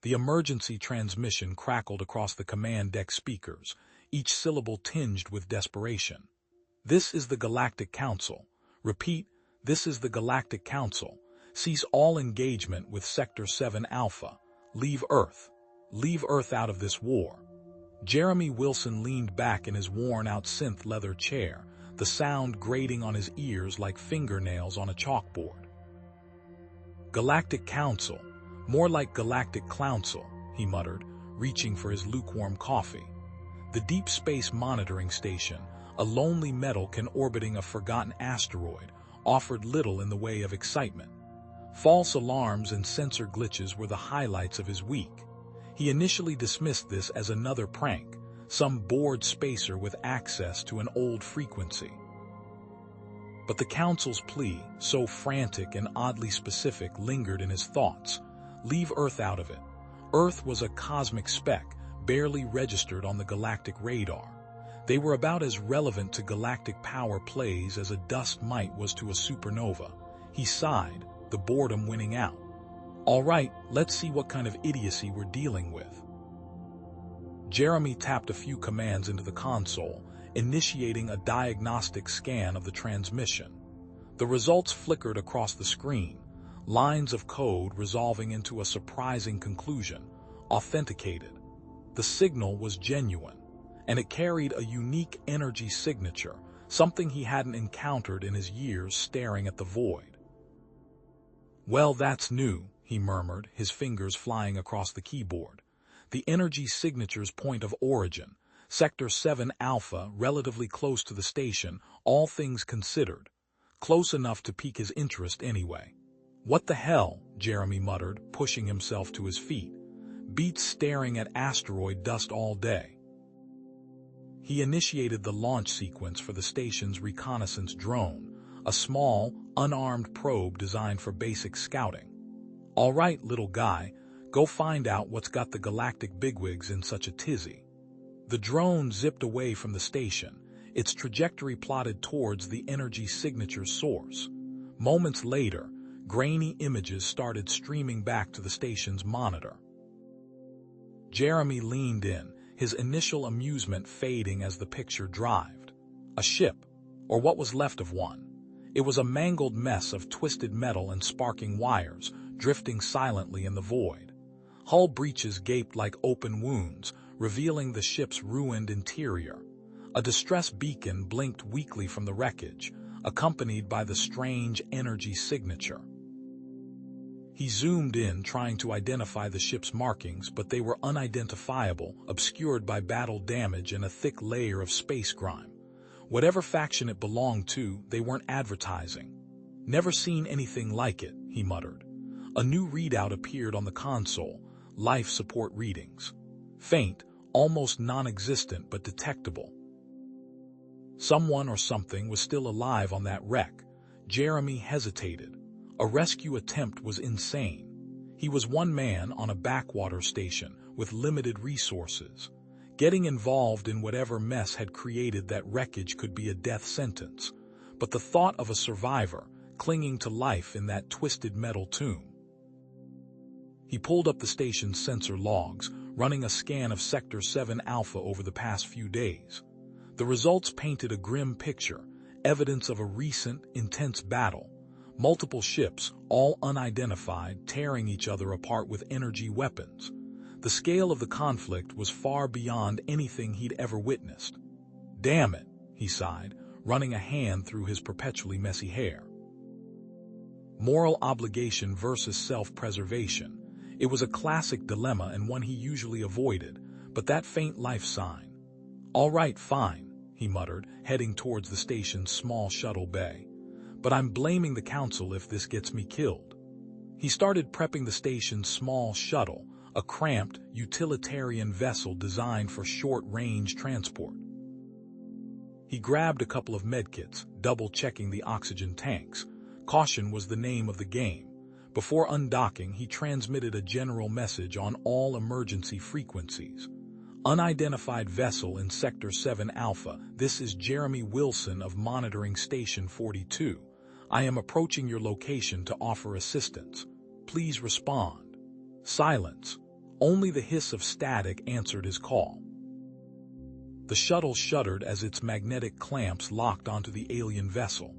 The emergency transmission crackled across the command deck speakers, each syllable tinged with desperation. "This is the Galactic Council. Repeat, this is the Galactic Council. Cease all engagement with Sector 7 Alpha. Leave Earth. Leave Earth out of this war." Jeremy Wilson leaned back in his worn-out synth leather chair, the sound grating on his ears like fingernails on a chalkboard. "Galactic Council. More like Galactic Clouncil," he muttered, reaching for his lukewarm coffee. The Deep Space Monitoring Station, a lonely metal-can orbiting a forgotten asteroid, offered little in the way of excitement. False alarms and sensor glitches were the highlights of his week. He initially dismissed this as another prank, some bored spacer with access to an old frequency. But the Council's plea, so frantic and oddly specific, lingered in his thoughts. Leave Earth out of it. Earth was a cosmic speck, barely registered on the galactic radar. They were about as relevant to galactic power plays as a dust mite was to a supernova. He sighed, the boredom winning out. "All right, let's see what kind of idiocy we're dealing with." Jeremy tapped a few commands into the console, initiating a diagnostic scan of the transmission. The results flickered across the screen, lines of code resolving into a surprising conclusion: authenticated. The signal was genuine, and it carried a unique energy signature, something he hadn't encountered in his years staring at the void. "Well, that's new," he murmured, his fingers flying across the keyboard. "The energy signature's point of origin, Sector 7 Alpha, relatively close to the station, all things considered. Close enough to pique his interest anyway." "What the hell?" Jeremy muttered, pushing himself to his feet. "Beats staring at asteroid dust all day." He initiated the launch sequence for the station's reconnaissance drone, a small, unarmed probe designed for basic scouting. "All right, little guy, go find out what's got the galactic bigwigs in such a tizzy." The drone zipped away from the station, its trajectory plotted towards the energy signature source. Moments later, grainy images started streaming back to the station's monitor. Jeremy leaned in, his initial amusement fading as the picture drived. A ship, or what was left of one. It was a mangled mess of twisted metal and sparking wires, drifting silently in the void. Hull breaches gaped like open wounds, revealing the ship's ruined interior. A distress beacon blinked weakly from the wreckage, accompanied by the strange energy signature. He zoomed in, trying to identify the ship's markings, but they were unidentifiable, obscured by battle damage and a thick layer of space grime. Whatever faction it belonged to, they weren't advertising. "Never seen anything like it," he muttered. A new readout appeared on the console, life support readings. Faint, almost non-existent but detectable. Someone or something was still alive on that wreck. Jeremy hesitated. A rescue attempt was insane. He was one man on a backwater station with limited resources. Getting involved in whatever mess had created that wreckage could be a death sentence. But the thought of a survivor, clinging to life in that twisted metal tomb. He pulled up the station's sensor logs, running a scan of Sector 7 Alpha over the past few days. The results painted a grim picture, evidence of a recent, intense battle. Multiple ships, all unidentified, tearing each other apart with energy weapons. The scale of the conflict was far beyond anything he'd ever witnessed. "Damn it," he sighed, running a hand through his perpetually messy hair. Moral obligation versus self-preservation. It was a classic dilemma and one he usually avoided, but that faint life sign. "All right, fine," he muttered, heading towards the station's small shuttle bay. "But I'm blaming the Council if this gets me killed." He started prepping the station's small shuttle, a cramped, utilitarian vessel designed for short-range transport. He grabbed a couple of medkits, double-checking the oxygen tanks. Caution was the name of the game. Before undocking, he transmitted a general message on all emergency frequencies. "Unidentified vessel in Sector 7 Alpha. This is Jeremy Wilson of Monitoring Station 42. I am approaching your location to offer assistance. Please respond." Silence. Only the hiss of static answered his call. The shuttle shuddered as its magnetic clamps locked onto the alien vessel.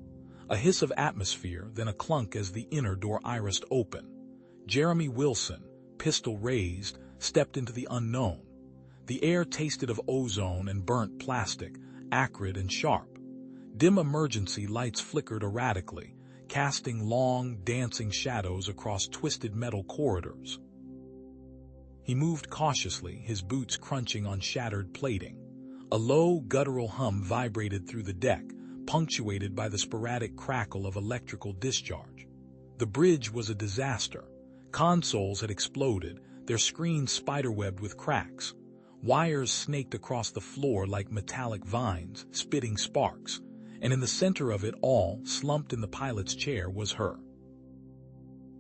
A hiss of atmosphere, then a clunk as the inner door irised open. Jeremy Wilson, pistol raised, stepped into the unknown. The air tasted of ozone and burnt plastic, acrid and sharp. Dim emergency lights flickered erratically, casting long, dancing shadows across twisted metal corridors. He moved cautiously, his boots crunching on shattered plating. A low, guttural hum vibrated through the deck, punctuated by the sporadic crackle of electrical discharge. The bridge was a disaster. Consoles had exploded, their screens spiderwebbed with cracks. Wires snaked across the floor like metallic vines, spitting sparks. And in the center of it all, slumped in the pilot's chair, was her.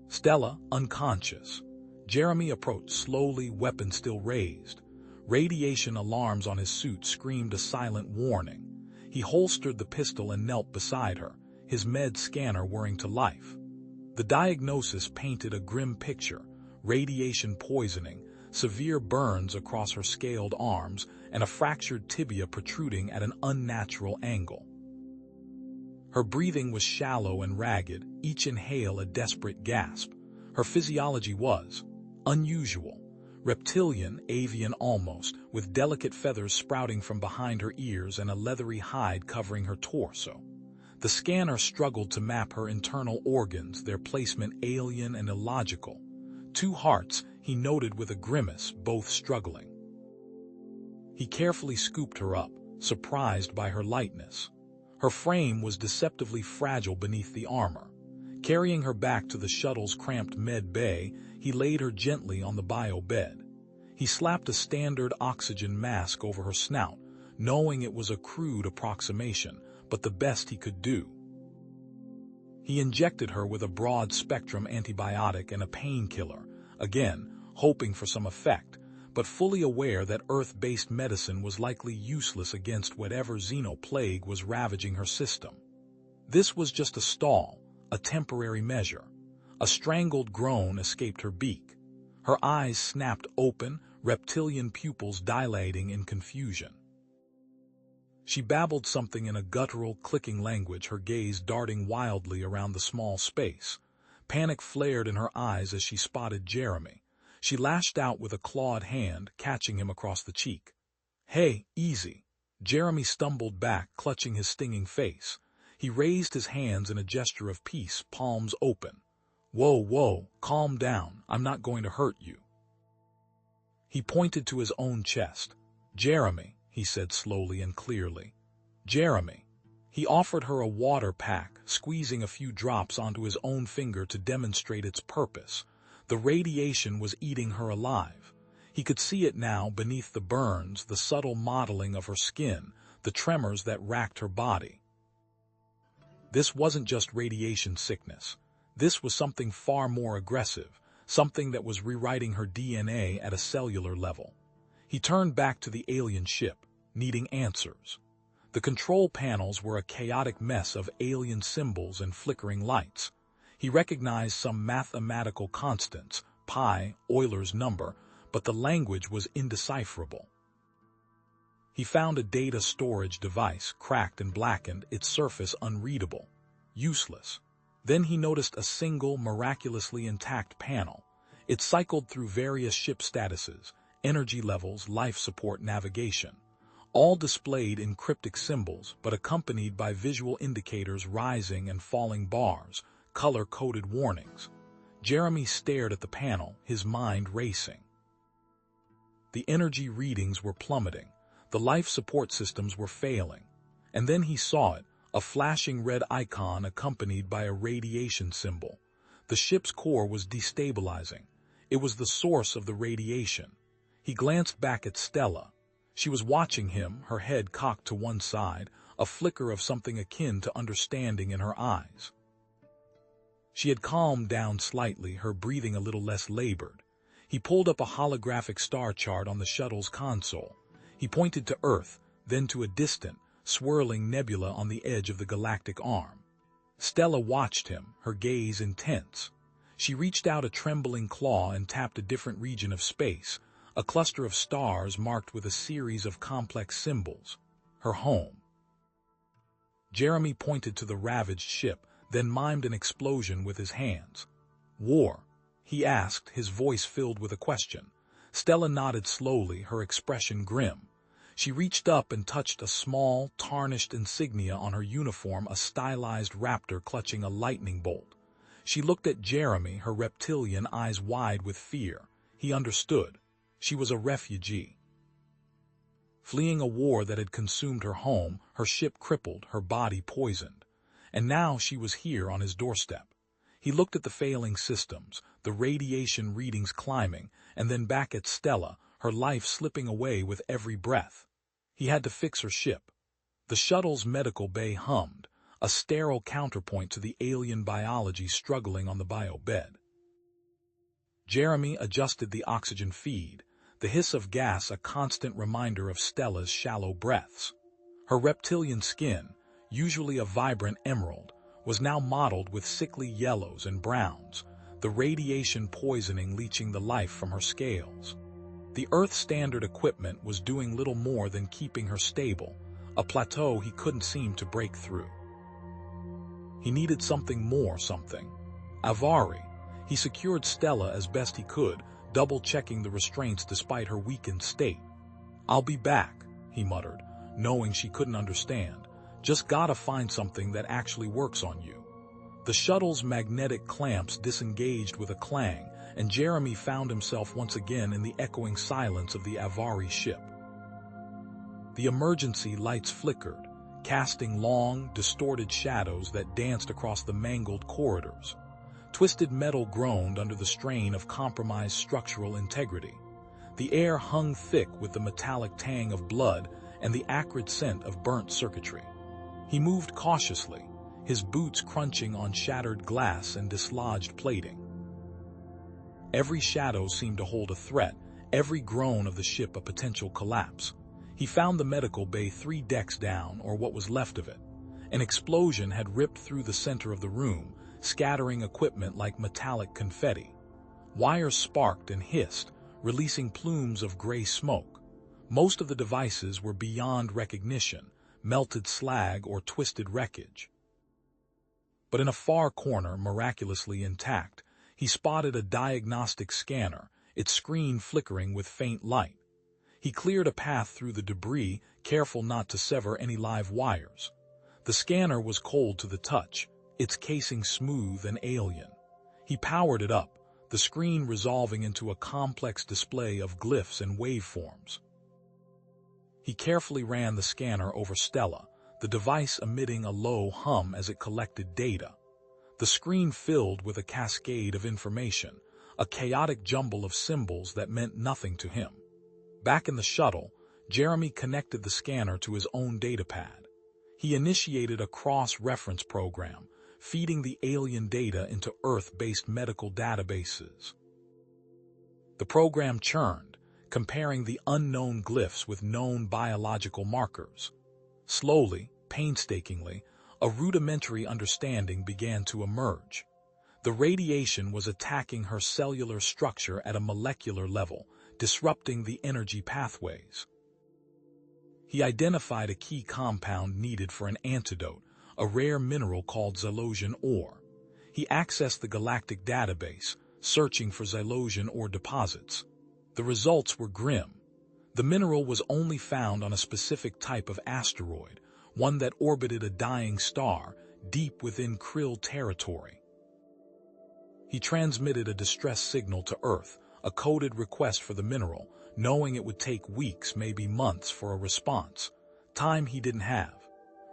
Stella, unconscious. Jeremy approached slowly, weapon still raised. Radiation alarms on his suit screamed a silent warning. He holstered the pistol and knelt beside her, his med scanner whirring to life. The diagnosis painted a grim picture: radiation poisoning, severe burns across her scaled arms, and a fractured tibia protruding at an unnatural angle. Her breathing was shallow and ragged, each inhale a desperate gasp. Her physiology was unusual. Reptilian, avian almost, with delicate feathers sprouting from behind her ears and a leathery hide covering her torso. The scanner struggled to map her internal organs, their placement alien and illogical. 2 hearts, he noted with a grimace, both struggling. He carefully scooped her up, surprised by her lightness. Her frame was deceptively fragile beneath the armor. Carrying her back to the shuttle's cramped med bay, he laid her gently on the bio bed. He slapped a standard oxygen mask over her snout, knowing it was a crude approximation, but the best he could do. He injected her with a broad-spectrum antibiotic and a painkiller, again, hoping for some effect, but fully aware that Earth-based medicine was likely useless against whatever xenoplague was ravaging her system. This was just a stall, a temporary measure. A strangled groan escaped her beak. Her eyes snapped open, reptilian pupils dilating in confusion. She babbled something in a guttural, clicking language, her gaze darting wildly around the small space. Panic flared in her eyes as she spotted Jeremy. She lashed out with a clawed hand, catching him across the cheek. "Hey, easy." Jeremy stumbled back, clutching his stinging face. He raised his hands in a gesture of peace, palms open. Whoa, calm down, I'm not going to hurt you." He pointed to his own chest. "Jeremy," he said slowly and clearly. "Jeremy." He offered her a water pack, squeezing a few drops onto his own finger to demonstrate its purpose. The radiation was eating her alive. He could see it now beneath the burns, the subtle modeling of her skin, the tremors that racked her body. This wasn't just radiation sickness. This was something far more aggressive, something that was rewriting her DNA at a cellular level. He turned back to the alien ship, needing answers. The control panels were a chaotic mess of alien symbols and flickering lights. He recognized some mathematical constants, pi, Euler's number, but the language was indecipherable. He found a data storage device, cracked and blackened, its surface unreadable. Useless. Then he noticed a single, miraculously intact panel. It cycled through various ship statuses, energy levels, life support, navigation. All displayed in cryptic symbols, but accompanied by visual indicators, rising and falling bars, color-coded warnings. Jeremy stared at the panel, his mind racing. The energy readings were plummeting. The life support systems were failing. And then he saw it, a flashing red icon accompanied by a radiation symbol. The ship's core was destabilizing. It was the source of the radiation. He glanced back at Stella. She was watching him, her head cocked to one side, a flicker of something akin to understanding in her eyes. She had calmed down slightly, her breathing a little less labored. He pulled up a holographic star chart on the shuttle's console. He pointed to Earth, then to a distant, swirling nebula on the edge of the galactic arm. Stella watched him, her gaze intense. She reached out a trembling claw and tapped a different region of space, a cluster of stars marked with a series of complex symbols. Her home. Jeremy pointed to the ravaged ship, then mimed an explosion with his hands. War? He asked, his voice filled with a question. Stella nodded slowly, her expression grim. She reached up and touched a small, tarnished insignia on her uniform, a stylized raptor clutching a lightning bolt. She looked at Jeremy, her reptilian eyes wide with fear. He understood. She was a refugee. Fleeing a war that had consumed her home, her ship crippled, her body poisoned. And now she was here on his doorstep. He looked at the failing systems, the radiation readings climbing, and then back at Stella, her life slipping away with every breath. He had to fix her ship. The shuttle's medical bay hummed, a sterile counterpoint to the alien biology struggling on the bio bed. Jeremy adjusted the oxygen feed, the hiss of gas a constant reminder of Stella's shallow breaths. Her reptilian skin, usually a vibrant emerald, was now mottled with sickly yellows and browns, the radiation poisoning leaching the life from her scales. The Earth-standard equipment was doing little more than keeping her stable, a plateau he couldn't seem to break through. He needed something more, something. Avari. He secured Stella as best he could, double-checking the restraints despite her weakened state. "I'll be back," he muttered, knowing she couldn't understand. "Just gotta find something that actually works on you." The shuttle's magnetic clamps disengaged with a clang, and Jeremy found himself once again in the echoing silence of the Avari ship. The emergency lights flickered, casting long, distorted shadows that danced across the mangled corridors. Twisted metal groaned under the strain of compromised structural integrity. The air hung thick with the metallic tang of blood and the acrid scent of burnt circuitry. He moved cautiously, his boots crunching on shattered glass and dislodged plating. Every shadow seemed to hold a threat, every groan of the ship a potential collapse. He found the medical bay 3 decks down, or what was left of it. An explosion had ripped through the center of the room, scattering equipment like metallic confetti. Wires sparked and hissed, releasing plumes of gray smoke. Most of the devices were beyond recognition, melted slag or twisted wreckage. But in a far corner, miraculously intact, he spotted a diagnostic scanner, its screen flickering with faint light. He cleared a path through the debris, careful not to sever any live wires. The scanner was cold to the touch, its casing smooth and alien. He powered it up, the screen resolving into a complex display of glyphs and waveforms. He carefully ran the scanner over Stella, the device emitting a low hum as it collected data. The screen filled with a cascade of information, a chaotic jumble of symbols that meant nothing to him. Back in the shuttle, Jeremy connected the scanner to his own datapad. He initiated a cross-reference program, feeding the alien data into Earth-based medical databases. The program churned, comparing the unknown glyphs with known biological markers. Slowly, painstakingly, a rudimentary understanding began to emerge. The radiation was attacking her cellular structure at a molecular level, disrupting the energy pathways. He identified a key compound needed for an antidote, a rare mineral called Zylosian ore. He accessed the Galactic database, searching for Zylosian ore deposits. The results were grim. The mineral was only found on a specific type of asteroid, one that orbited a dying star, deep within Krill territory. He transmitted a distress signal to Earth, a coded request for the mineral, knowing it would take weeks, maybe months, for a response. Time he didn't have.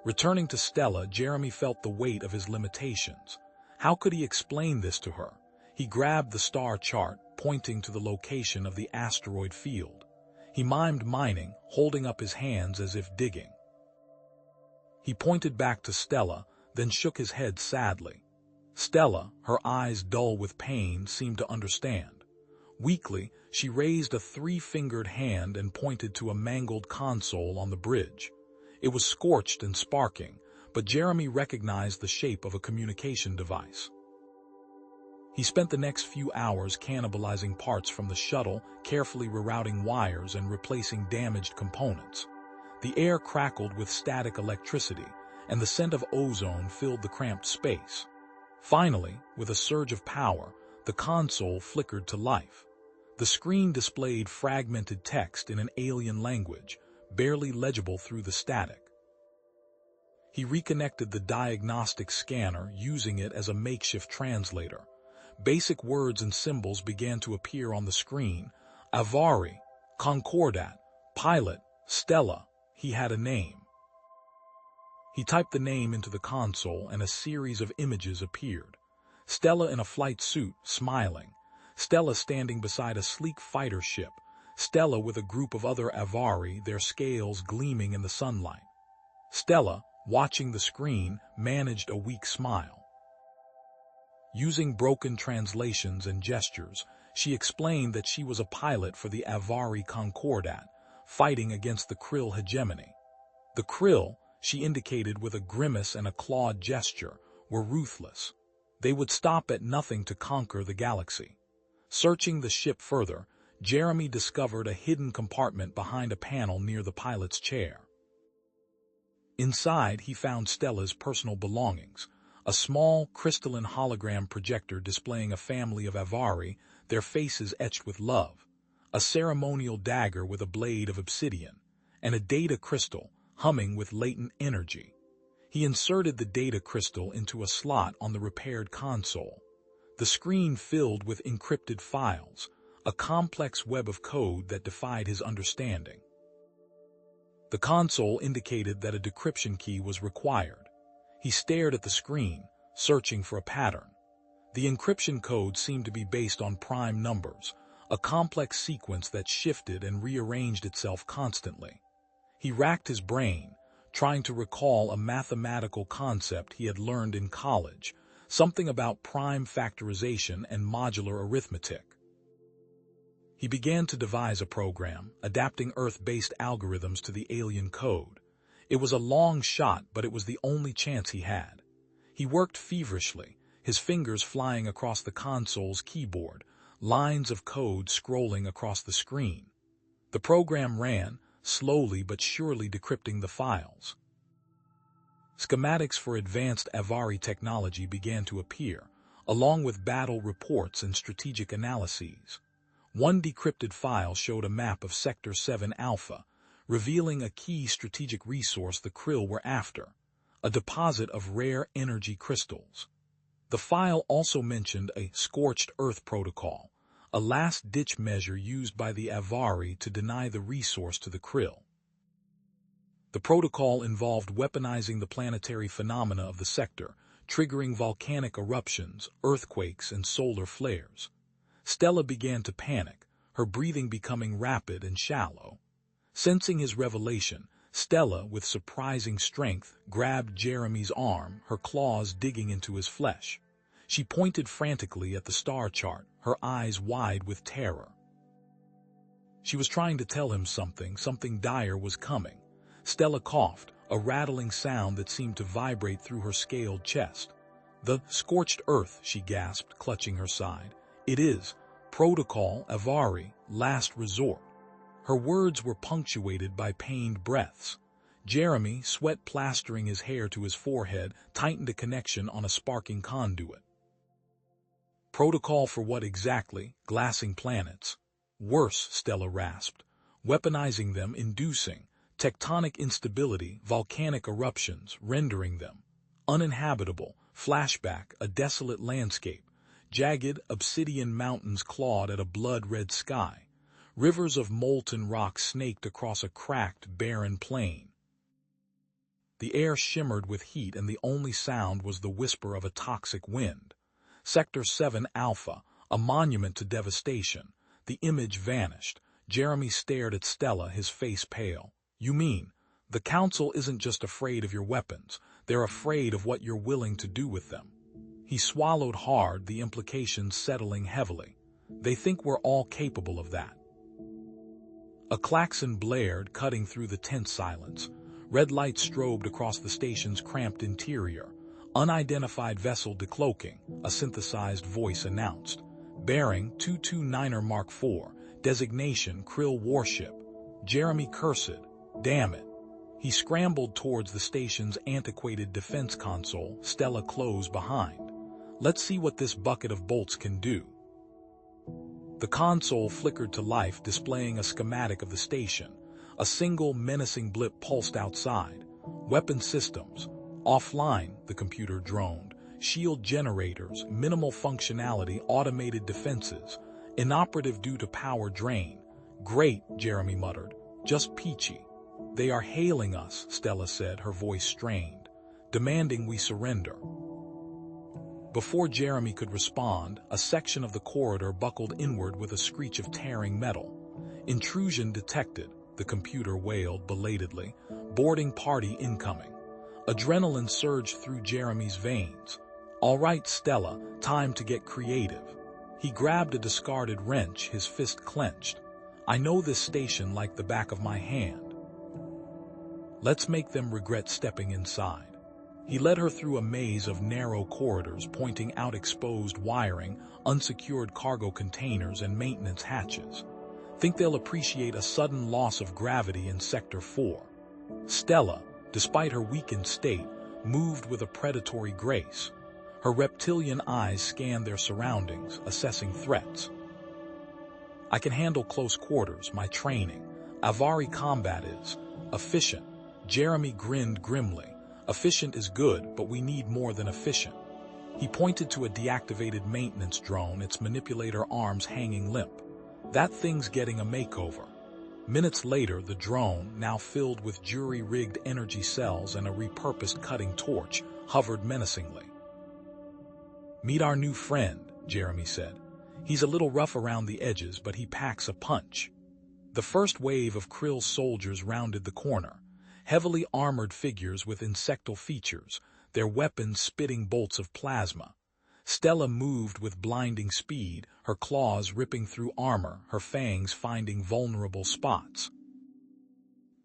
Returning to Stella, Jeremy felt the weight of his limitations. How could he explain this to her? He grabbed the star chart, pointing to the location of the asteroid field. He mimed mining, holding up his hands as if digging. He pointed back to Stella, then shook his head sadly. Stella, her eyes dull with pain, seemed to understand. Weakly, she raised a 3-fingered hand and pointed to a mangled console on the bridge. It was scorched and sparking, but Jeremy recognized the shape of a communication device. He spent the next few hours cannibalizing parts from the shuttle, carefully rerouting wires and replacing damaged components. The air crackled with static electricity, and the scent of ozone filled the cramped space. Finally, with a surge of power, the console flickered to life. The screen displayed fragmented text in an alien language, barely legible through the static. He reconnected the diagnostic scanner, using it as a makeshift translator. Basic words and symbols began to appear on the screen. Avari, Concordat, Pilot, Stella. He had a name. He typed the name into the console and a series of images appeared. Stella in a flight suit, smiling. Stella standing beside a sleek fighter ship. Stella with a group of other Avari, their scales gleaming in the sunlight. Stella, watching the screen, managed a weak smile. Using broken translations and gestures, she explained that she was a pilot for the Avari Concordat, fighting against the Krill hegemony. The Krill, she indicated with a grimace and a clawed gesture, were ruthless. They would stop at nothing to conquer the galaxy. Searching the ship further, Jeremy discovered a hidden compartment behind a panel near the pilot's chair. Inside, he found Stella's personal belongings, a small, crystalline hologram projector displaying a family of Avari, their faces etched with love, a ceremonial dagger with a blade of obsidian, and a data crystal, humming with latent energy. He inserted the data crystal into a slot on the repaired console. The screen filled with encrypted files, a complex web of code that defied his understanding. The console indicated that a decryption key was required. He stared at the screen, searching for a pattern. The encryption code seemed to be based on prime numbers, a complex sequence that shifted and rearranged itself constantly. He racked his brain, trying to recall a mathematical concept he had learned in college, something about prime factorization and modular arithmetic. He began to devise a program, adapting Earth-based algorithms to the alien code. It was a long shot, but it was the only chance he had. He worked feverishly, his fingers flying across the console's keyboard, lines of code scrolling across the screen. The program ran, slowly but surely decrypting the files. Schematics for advanced Avari technology began to appear, along with battle reports and strategic analyses. One decrypted file showed a map of Sector 7 Alpha, revealing a key strategic resource the Krill were after, a deposit of rare energy crystals. The file also mentioned a scorched earth protocol, a last-ditch measure used by the Avari to deny the resource to the Krill. The protocol involved weaponizing the planetary phenomena of the sector, triggering volcanic eruptions, earthquakes, and solar flares. Stella began to panic, her breathing becoming rapid and shallow. Sensing his revelation, Stella, with surprising strength, grabbed Jeremy's arm, her claws digging into his flesh. She pointed frantically at the star chart, her eyes wide with terror. She was trying to tell him something dire was coming. Stella coughed, a rattling sound that seemed to vibrate through her scaled chest. "The scorched earth," she gasped, clutching her side. "It is. Protocol Avari, last resort." Her words were punctuated by pained breaths. Jeremy, sweat plastering his hair to his forehead, tightened a connection on a sparking conduit. "Protocol for what exactly? Glassing planets?" "Worse," Stella rasped. "Weaponizing them, inducing tectonic instability, volcanic eruptions, rendering them uninhabitable. Flashback, a desolate landscape. Jagged, obsidian mountains clawed at a blood-red sky. Rivers of molten rock snaked across a cracked, barren plain. The air shimmered with heat, and the only sound was the whisper of a toxic wind. Sector 7 Alpha, a monument to devastation. The image vanished. Jeremy stared at Stella, his face pale. "You mean, the Council isn't just afraid of your weapons, they're afraid of what you're willing to do with them." He swallowed hard, the implications settling heavily. "They think we're all capable of that." A klaxon blared, cutting through the tense silence. Red lights strobed across the station's cramped interior. Unidentified vessel decloaking, a synthesized voice announced. Bearing 229er Mark IV, designation Krill warship. Jeremy cursed. Damn it. He scrambled towards the station's antiquated defense console, Stella close behind. Let's see what this bucket of bolts can do. The console flickered to life, displaying a schematic of the station. A single menacing blip pulsed outside. Weapon systems. Offline, the computer droned. Shield generators, minimal functionality, automated defenses. Inoperative due to power drain. Great, Jeremy muttered. Just peachy. They are hailing us, Stella said, her voice strained, demanding we surrender. Before Jeremy could respond, a section of the corridor buckled inward with a screech of tearing metal. Intrusion detected, the computer wailed belatedly. Boarding party incoming. Adrenaline surged through Jeremy's veins. All right, Stella, time to get creative. He grabbed a discarded wrench, his fist clenched. I know this station like the back of my hand. Let's make them regret stepping inside. He led her through a maze of narrow corridors, pointing out exposed wiring, unsecured cargo containers, and maintenance hatches. Think they'll appreciate a sudden loss of gravity in Sector 4. Stella, despite her weakened state, moved with a predatory grace. Her reptilian eyes scanned their surroundings, assessing threats. I can handle close quarters, my training. Avari combat is efficient. Jeremy grinned grimly. Efficient is good, but we need more than efficient. He pointed to a deactivated maintenance drone, its manipulator arms hanging limp. That thing's getting a makeover. Minutes later, the drone, now filled with jury-rigged energy cells and a repurposed cutting torch, hovered menacingly. Meet our new friend, Jeremy said. He's a little rough around the edges, but he packs a punch. The first wave of Krill's soldiers rounded the corner. Heavily armored figures with insectal features, their weapons spitting bolts of plasma. Stella moved with blinding speed, her claws ripping through armor, her fangs finding vulnerable spots.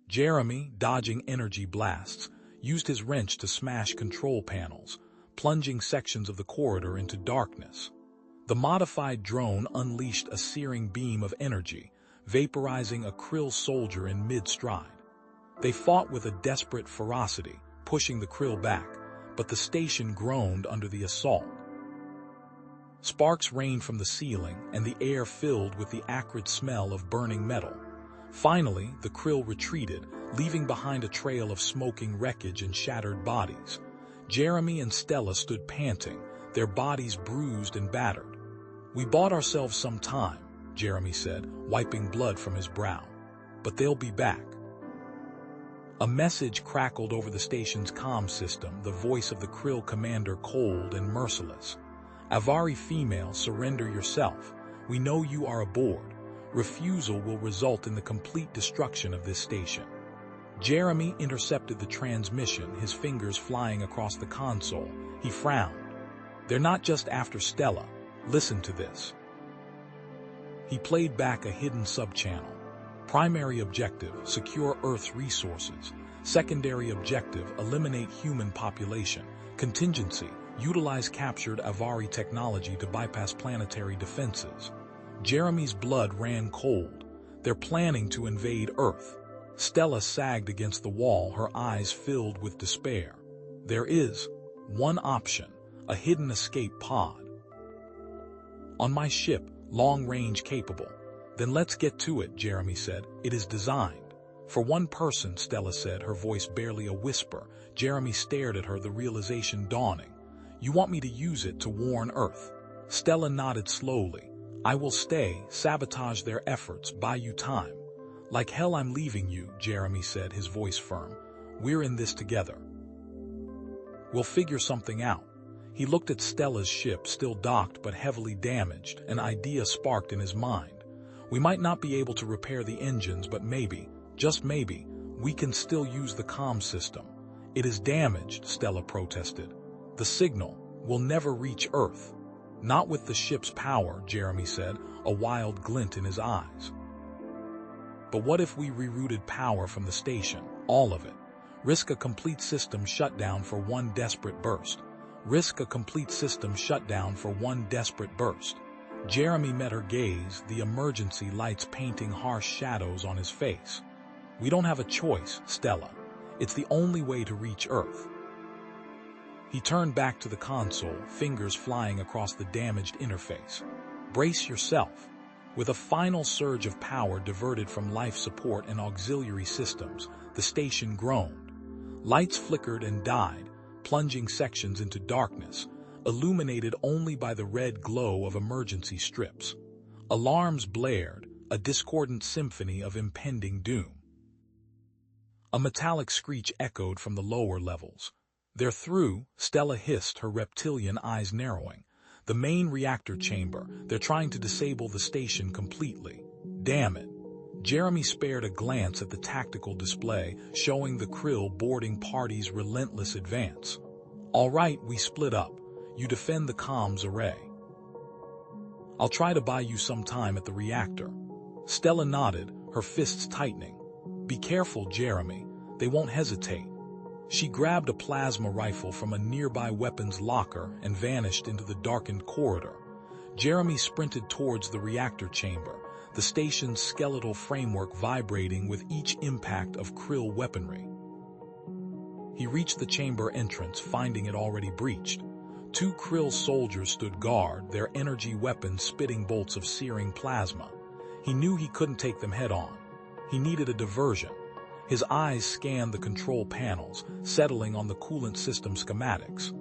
Jeremy, dodging energy blasts, used his wrench to smash control panels, plunging sections of the corridor into darkness. The modified drone unleashed a searing beam of energy, vaporizing a Krill soldier in mid-stride. They fought with a desperate ferocity, pushing the Krill back, but the station groaned under the assault. Sparks rained from the ceiling, and the air filled with the acrid smell of burning metal. Finally, the Krill retreated, leaving behind a trail of smoking wreckage and shattered bodies. Jeremy and Stella stood panting, their bodies bruised and battered. We bought ourselves some time, Jeremy said, wiping blood from his brow. But they'll be back. A message crackled over the station's comm system, the voice of the Krill commander cold and merciless. Avari female, surrender yourself. We know you are aboard. Refusal will result in the complete destruction of this station. Jeremy intercepted the transmission, his fingers flying across the console. He frowned. They're not just after Stella. Listen to this. He played back a hidden subchannel. Primary objective, secure Earth's resources. Secondary objective, eliminate human population. Contingency, utilize captured Avari technology to bypass planetary defenses. Jeremy's blood ran cold. They're planning to invade Earth. Stella sagged against the wall, her eyes filled with despair. There is one option, a hidden escape pod. On my ship, long-range capable. Then let's get to it, Jeremy said. It is designed. For one person, Stella said, her voice barely a whisper. Jeremy stared at her, the realization dawning. You want me to use it to warn Earth? Stella nodded slowly. I will stay, sabotage their efforts, buy you time. Like hell I'm leaving you, Jeremy said, his voice firm. We're in this together. We'll figure something out. He looked at Stella's ship, still docked but heavily damaged. An idea sparked in his mind. We might not be able to repair the engines, but maybe, just maybe, we can still use the comm system. It is damaged, Stella protested. The signal will never reach Earth. Not with the ship's power, Jeremy said, a wild glint in his eyes. But what if we rerouted power from the station, all of it? Risk a complete system shutdown for one desperate burst. Risk a complete system shutdown for one desperate burst. Jeremy met her gaze, the emergency lights painting harsh shadows on his face. We don't have a choice, Stella. It's the only way to reach Earth. He turned back to the console, fingers flying across the damaged interface. Brace yourself. With a final surge of power diverted from life support and auxiliary systems, the station groaned. Lights flickered and died, plunging sections into darkness, illuminated only by the red glow of emergency strips. Alarms blared, a discordant symphony of impending doom. A metallic screech echoed from the lower levels. "They're through," Stella hissed, her reptilian eyes narrowing. "The main reactor chamber. They're trying to disable the station completely." "Damn it." Jeremy spared a glance at the tactical display, showing the Krill boarding party's relentless advance. "All right, we split up. You defend the comms array. I'll try to buy you some time at the reactor." Stella nodded, her fists tightening. "Be careful, Jeremy. They won't hesitate." She grabbed a plasma rifle from a nearby weapons locker and vanished into the darkened corridor. Jeremy sprinted towards the reactor chamber, the station's skeletal framework vibrating with each impact of Krill weaponry. He reached the chamber entrance, finding it already breached. 2 Krill soldiers stood guard, their energy weapons spitting bolts of searing plasma. He knew he couldn't take them head-on. He needed a diversion. His eyes scanned the control panels, settling on the coolant system schematics.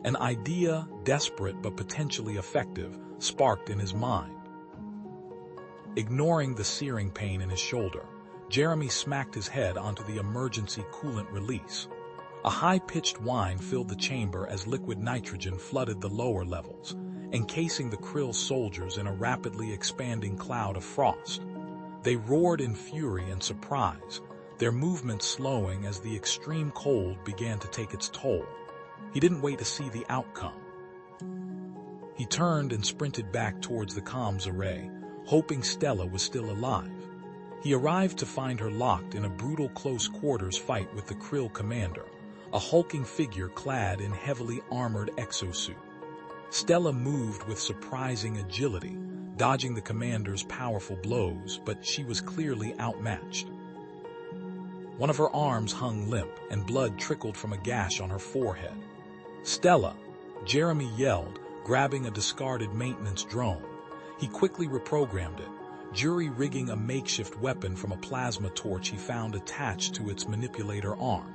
An idea, desperate but potentially effective, sparked in his mind. Ignoring the searing pain in his shoulder, Jeremy smacked his head onto the emergency coolant release. A high-pitched whine filled the chamber as liquid nitrogen flooded the lower levels, encasing the Krill soldiers in a rapidly expanding cloud of frost. They roared in fury and surprise, their movements slowing as the extreme cold began to take its toll. He didn't wait to see the outcome. He turned and sprinted back towards the comms array, hoping Stella was still alive. He arrived to find her locked in a brutal close-quarters fight with the Krill commander, a hulking figure clad in heavily armored exosuit. Stella moved with surprising agility, dodging the commander's powerful blows, but she was clearly outmatched. One of her arms hung limp, and blood trickled from a gash on her forehead. "Stella!" Jeremy yelled, grabbing a discarded maintenance drone. He quickly reprogrammed it, jury-rigging a makeshift weapon from a plasma torch he found attached to its manipulator arm.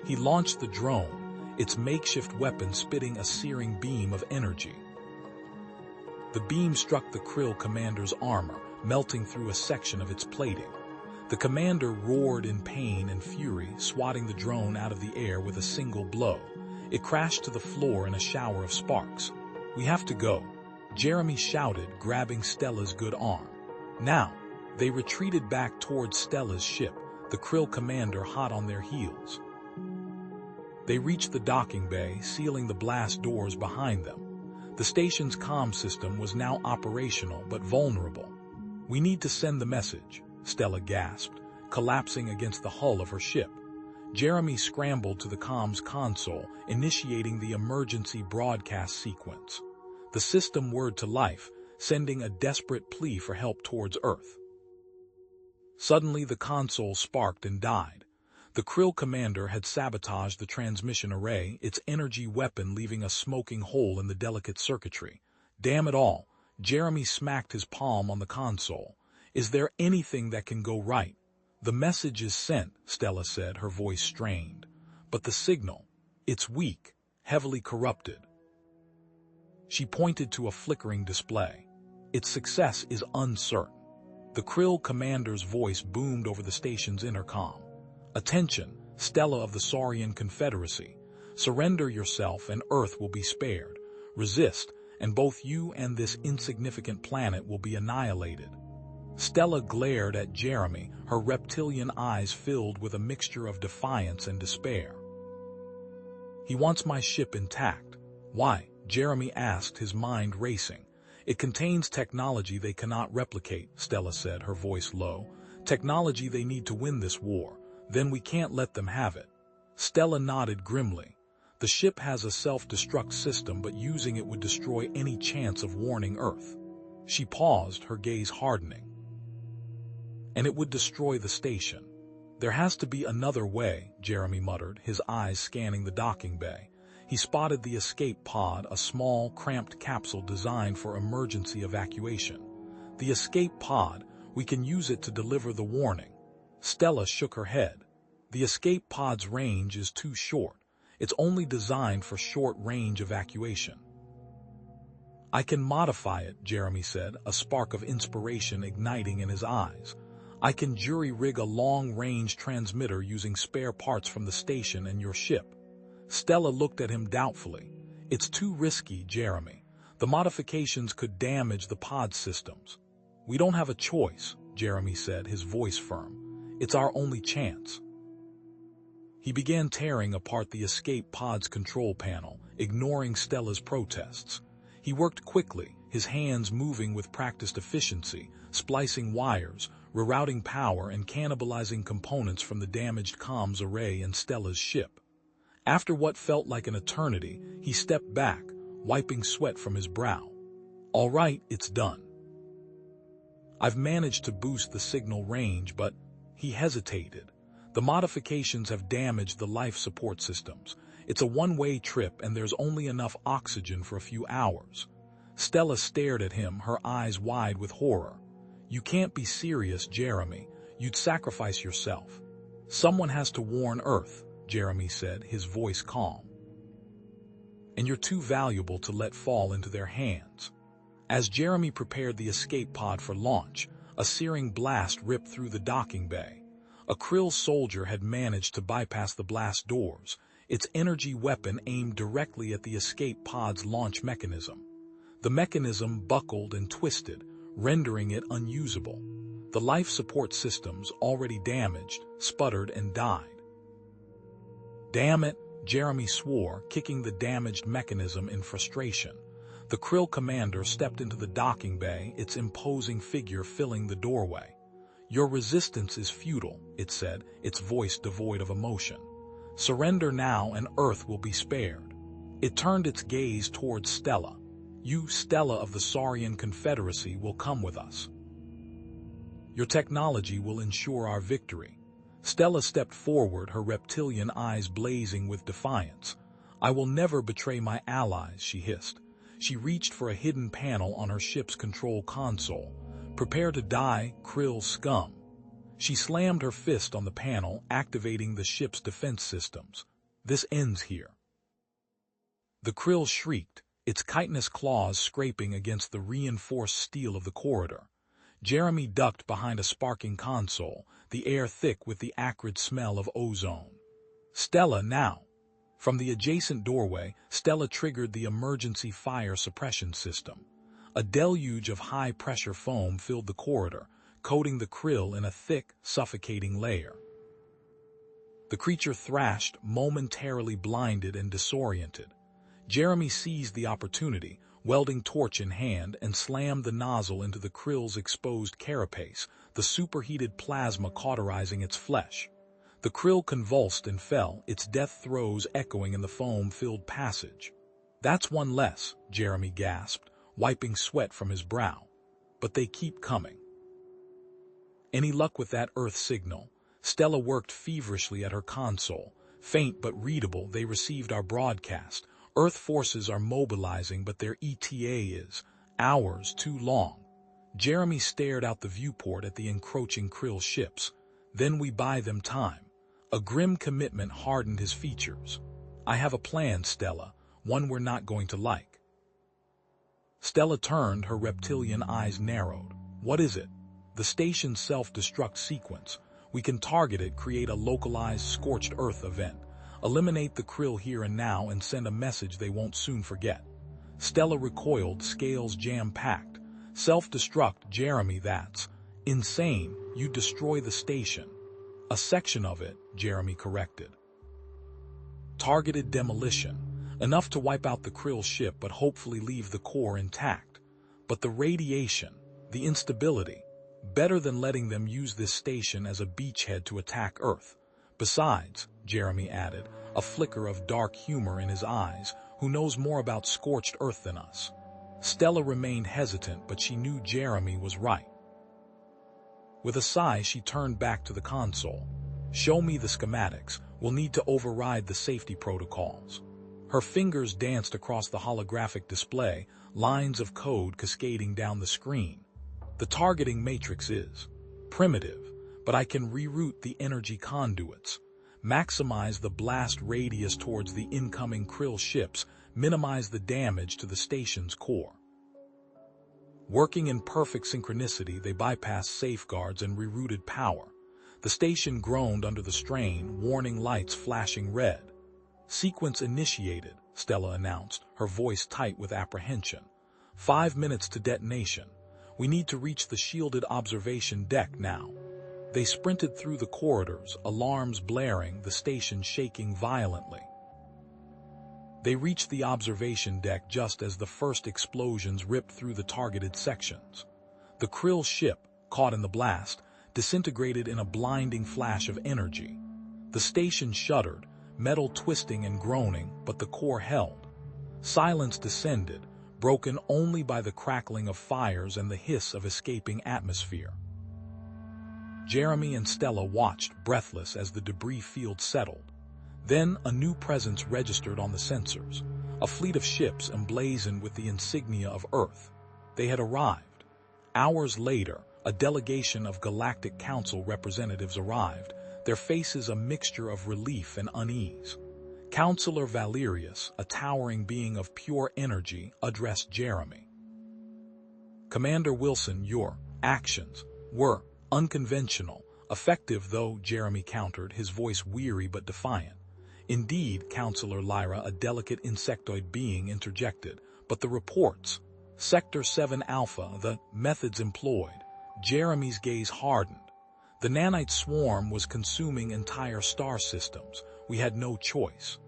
He launched the drone, its makeshift weapon spitting a searing beam of energy. The beam struck the Krill commander's armor, melting through a section of its plating. The commander roared in pain and fury, swatting the drone out of the air with a single blow. It crashed to the floor in a shower of sparks. "We have to go," Jeremy shouted, grabbing Stella's good arm. Now, they retreated back towards Stella's ship, the Krill commander hot on their heels. They reached the docking bay, sealing the blast doors behind them. The station's comm system was now operational but vulnerable. "We need to send the message," Stella gasped, collapsing against the hull of her ship. Jeremy scrambled to the comms console, initiating the emergency broadcast sequence. The system whirred to life, sending a desperate plea for help towards Earth. Suddenly, the console sparked and died. The Krill commander had sabotaged the transmission array, its energy weapon leaving a smoking hole in the delicate circuitry. "Damn it all!" Jeremy smacked his palm on the console. "Is there anything that can go right?" "The message is sent," Stella said, her voice strained. "But the signal, it's weak, heavily corrupted." She pointed to a flickering display. "Its success is uncertain." The Krill commander's voice boomed over the station's intercom. "Attention, Stella of the Saurian Confederacy. Surrender yourself and Earth will be spared. Resist, and both you and this insignificant planet will be annihilated." Stella glared at Jeremy, her reptilian eyes filled with a mixture of defiance and despair. "He wants my ship intact." "Why?" Jeremy asked, his mind racing. "It contains technology they cannot replicate," Stella said, her voice low. "Technology they need to win this war. Then we can't let them have it." Stella nodded grimly. The ship has a self-destruct system, but using it would destroy any chance of warning Earth. She paused, her gaze hardening. And it would destroy the station. There has to be another way, Jeremy muttered, his eyes scanning the docking bay. He spotted the escape pod, a small, cramped capsule designed for emergency evacuation. The escape pod, we can use it to deliver the warning. Stella shook her head. The escape pod's range is too short. It's only designed for short-range evacuation. I can modify it, Jeremy said, a spark of inspiration igniting in his eyes. I can jury-rig a long-range transmitter using spare parts from the station and your ship. Stella looked at him doubtfully. It's too risky, Jeremy. The modifications could damage the pod systems. We don't have a choice, Jeremy said, his voice firm. It's our only chance. He began tearing apart the escape pod's control panel, ignoring Stella's protests. He worked quickly, his hands moving with practiced efficiency, splicing wires, rerouting power, and cannibalizing components from the damaged comms array in Stella's ship. After what felt like an eternity, he stepped back, wiping sweat from his brow. All right, it's done. I've managed to boost the signal range, but he hesitated. The modifications have damaged the life support systems. It's a one-way trip and there's only enough oxygen for a few hours. Stella stared at him, her eyes wide with horror. You can't be serious, Jeremy. You'd sacrifice yourself. Someone has to warn Earth, Jeremy said, his voice calm. And you're too valuable to let fall into their hands. As Jeremy prepared the escape pod for launch, a searing blast ripped through the docking bay. A Krill soldier had managed to bypass the blast doors, its energy weapon aimed directly at the escape pod's launch mechanism. The mechanism buckled and twisted, rendering it unusable. The life support systems, already damaged, sputtered and died. Damn it, Jeremy swore, kicking the damaged mechanism in frustration. The Krill commander stepped into the docking bay, its imposing figure filling the doorway. Your resistance is futile, it said, its voice devoid of emotion. Surrender now and Earth will be spared. It turned its gaze towards Stella. You, Stella of the Saurian Confederacy, will come with us. Your technology will ensure our victory. Stella stepped forward, her reptilian eyes blazing with defiance. I will never betray my allies, she hissed. She reached for a hidden panel on her ship's control console. Prepare to die, Krill scum. She slammed her fist on the panel, activating the ship's defense systems. This ends here. The Krill shrieked, its chitinous claws scraping against the reinforced steel of the corridor. Jeremy ducked behind a sparking console, the air thick with the acrid smell of ozone. Stella, now. From the adjacent doorway, Stella triggered the emergency fire suppression system. A deluge of high-pressure foam filled the corridor, coating the Krill in a thick, suffocating layer. The creature thrashed, momentarily blinded and disoriented. Jeremy seized the opportunity, welding torch in hand, and slammed the nozzle into the Krill's exposed carapace, the superheated plasma cauterizing its flesh. The Krill convulsed and fell, its death throes echoing in the foam-filled passage. That's one less, Jeremy gasped, wiping sweat from his brow. But they keep coming. Any luck with that Earth signal? Stella worked feverishly at her console. Faint but readable, they received our broadcast. Earth forces are mobilizing, but their ETA is hours too long. Jeremy stared out the viewport at the encroaching Krill ships. Then we buy them time. A grim commitment hardened his features. I have a plan, Stella, one we're not going to like. Stella turned, her reptilian eyes narrowed. What is it? The station's self-destruct sequence. We can target it, create a localized scorched earth event. Eliminate the Krill here and now and send a message they won't soon forget. Stella recoiled, scales jam-packed. Self-destruct, Jeremy, that's insane. You destroy the station. A section of it, Jeremy corrected. Targeted demolition. Enough to wipe out the Krill ship but hopefully leave the core intact. But the radiation, the instability, better than letting them use this station as a beachhead to attack Earth. Besides, Jeremy added, a flicker of dark humor in his eyes, who knows more about scorched earth than us. Stella remained hesitant, but she knew Jeremy was right. With a sigh, she turned back to the console. Show me the schematics. We'll need to override the safety protocols. Her fingers danced across the holographic display, lines of code cascading down the screen. The targeting matrix is primitive, but I can reroute the energy conduits, maximize the blast radius towards the incoming Krill ships, minimize the damage to the station's core. Working in perfect synchronicity, they bypassed safeguards and rerouted power. The station groaned under the strain, warning lights flashing red. Sequence initiated, Stella announced, her voice tight with apprehension. 5 minutes to detonation. We need to reach the shielded observation deck now. They sprinted through the corridors, alarms blaring, the station shaking violently. They reached the observation deck just as the first explosions ripped through the targeted sections. The Krill ship, caught in the blast, disintegrated in a blinding flash of energy. The station shuddered, metal twisting and groaning, but the core held. Silence descended, broken only by the crackling of fires and the hiss of escaping atmosphere. Jeremy and Stella watched, breathless, as the debris field settled. Then a new presence registered on the sensors, a fleet of ships emblazoned with the insignia of Earth. They had arrived. Hours later, a delegation of Galactic Council representatives arrived, their faces a mixture of relief and unease. Counselor Valerius, a towering being of pure energy, addressed Jeremy. Commander Wilson, your actions were unconventional, effective though, Jeremy countered, his voice weary but defiant. Indeed, Counselor Lyra, a delicate insectoid being, interjected, but the reports, Sector 7 Alpha, the methods employed. Jeremy's gaze hardened. The nanite swarm was consuming entire star systems. We had no choice.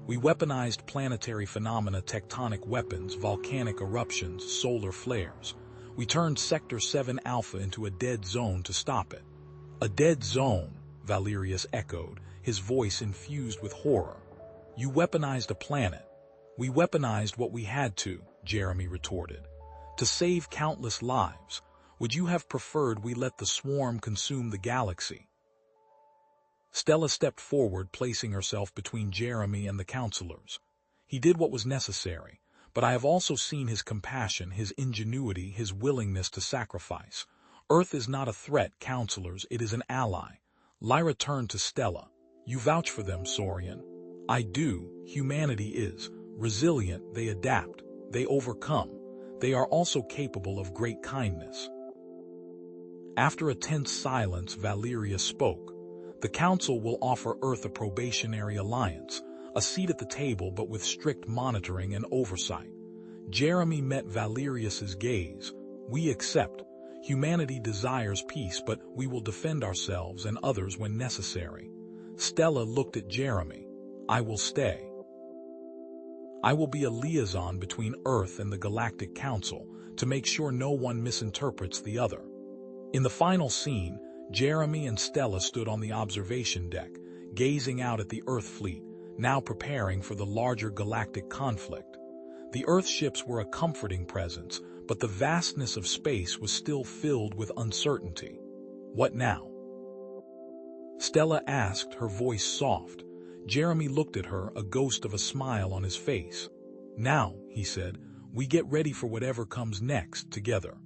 We weaponized planetary phenomena, tectonic weapons, volcanic eruptions, solar flares. We turned Sector 7 Alpha into a dead zone to stop it. A dead zone, Valerius echoed, his voice infused with horror. You weaponized a planet. We weaponized what we had to, Jeremy retorted. To save countless lives. Would you have preferred we let the swarm consume the galaxy? Stella stepped forward, placing herself between Jeremy and the counselors. He did what was necessary, but I have also seen his compassion, his ingenuity, his willingness to sacrifice. Earth is not a threat, counselors, it is an ally. Lyra turned to Stella. You vouch for them, Saurian. I do. Humanity is resilient, they adapt, they overcome. They are also capable of great kindness. After a tense silence, Valerius spoke. The Council will offer Earth a probationary alliance, a seat at the table but with strict monitoring and oversight. Jeremy met Valerius's gaze. We accept. Humanity desires peace, but we will defend ourselves and others when necessary. Stella looked at Jeremy. I will stay. I will be a liaison between Earth and the Galactic Council to make sure no one misinterprets the other. In the final scene, Jeremy and Stella stood on the observation deck, gazing out at the Earth fleet, now preparing for the larger galactic conflict. The Earth ships were a comforting presence, but the vastness of space was still filled with uncertainty. What now? Stella asked, her voice soft. Jeremy looked at her, a ghost of a smile on his face. Now, he said, we get ready for whatever comes next together.